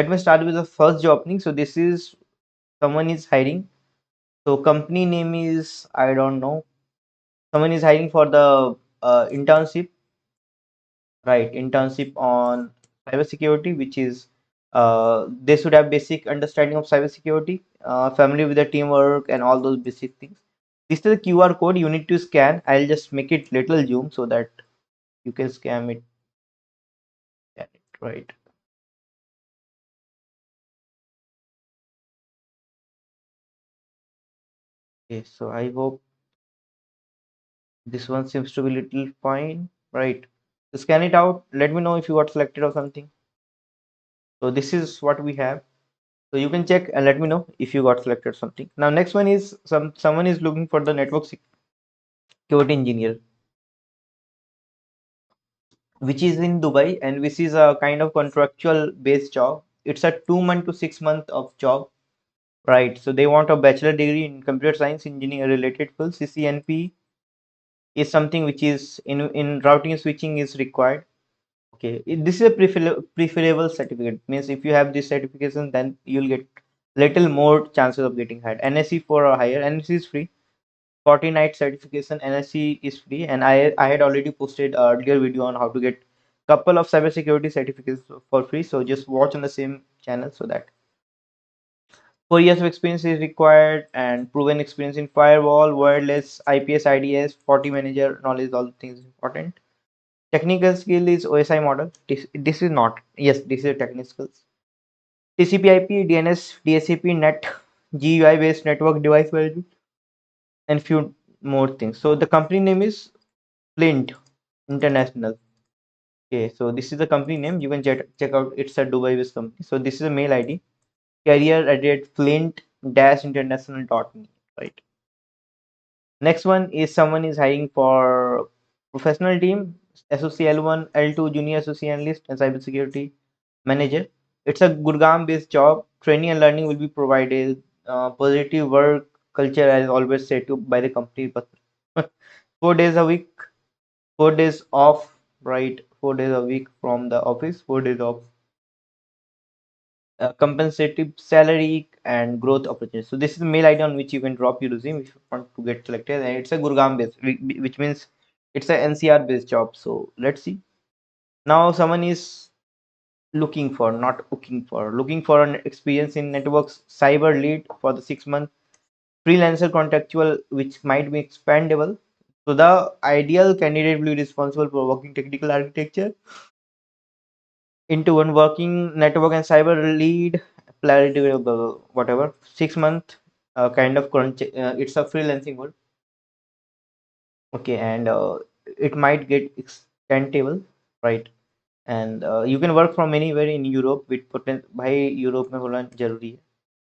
Let me start with the first job opening. So this is someone is hiring. So company name is, I don't know. Someone is hiring for the internship, right? Internship on cybersecurity, which is they should have basic understanding of cybersecurity, familiar with the teamwork and all those basic things. This is the QR code you need to scan. I'll just make it little zoom so that you can scan it, right? Okay, so I hope this one seems to be little fine, right? So scan it out. Let me know if you got selected or something. So this is what we have. So you can check and let me know if you got selected something. Now next one is someone is looking for the network security engineer, which is in Dubai, and this is a kind of contractual based job. It's a 2 month to 6 month of job, right? So they want a bachelor degree in computer science engineering related field. CCNP is something which is in routing and switching is required. Okay, this is a preferable certificate. Means if you have this certification, then you'll get little more chances of getting hired. NSE for a higher, NSE is free. 40 night certification, NSE is free, and I had already posted a earlier video on how to get couple of cybersecurity certificates for free. So just watch on the same channel so that 4 years of experience is required and proven experience in firewall, wireless, IPS, IDS, 40 manager knowledge, all things important. Technical skill is OSI model. This is not. Yes, this is technical skills. TCP/IP, DNS, DSCP, NET, GUI based network device management, and few more things. So the company name is Flint International. Okay, so this is the company name. You can check out. It's a Dubai based company. So this is a mail ID. Career at flint-international.me. Right. Next one is someone is hiring for professional team, SOC L1, L2, junior SOC analyst, and cybersecurity manager. It's a Gurgaon based job. Training and learning will be provided. Positive work culture, as always said to by the company. But 4 days a week, 4 days off, right? 4 days a week from the office, 4 days off. Compensative salary and growth opportunities. So this is the mail ID on which you can drop your resume if you want to get selected. And it's a Gurgaon based, which means it's a NCR based job. So let's see. Now someone is looking for an experience in networks cyber lead for the 6 month freelancer contractual, which might be expandable. So the ideal candidate will be responsible for working technical architecture into one working network and cyber lead clarity whatever 6 month kind of crunch. It's a freelancing work. Okay, and it might get extendable, right? And you can work from anywhere in Europe with potent by Europe में होना जरूरी है.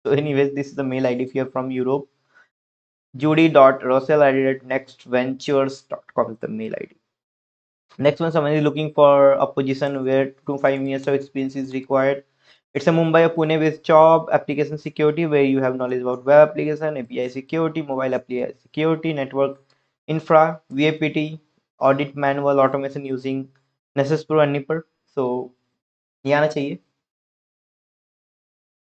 So anyways, this is the mail ID if you are from Europe. Judy.rossell@nextventures.com is the mail ID. Next one, someone is looking for a position where 2 to 5 years of experience is required. It's a Mumbai or Pune based job, application security, where you have knowledge about web application, API security, mobile API security, network infra, VAPT, audit manual automation using Nessus Pro and Nipper. So ये आना चाहिए.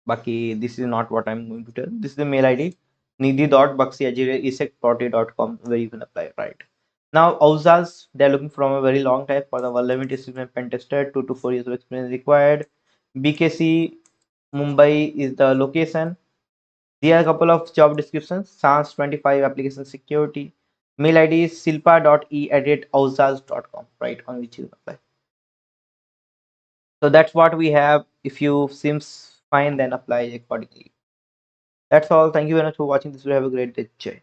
बाकी this is not what I'm going to tell. This is the mail ID nidhi.bakshi@isec40.com where you can apply, right? Now, Ausas, they're looking from a very long time for the vulnerability pen tester, 2 to 4 years of experience required. BKC Mumbai is the location. There are a couple of job descriptions. SANS 25 application security. Mail ID is silpa.e@ausas.com, right? On which you apply. So that's what we have. If you seems fine, then apply accordingly. That's all. Thank you very much for watching this video. Have a great day.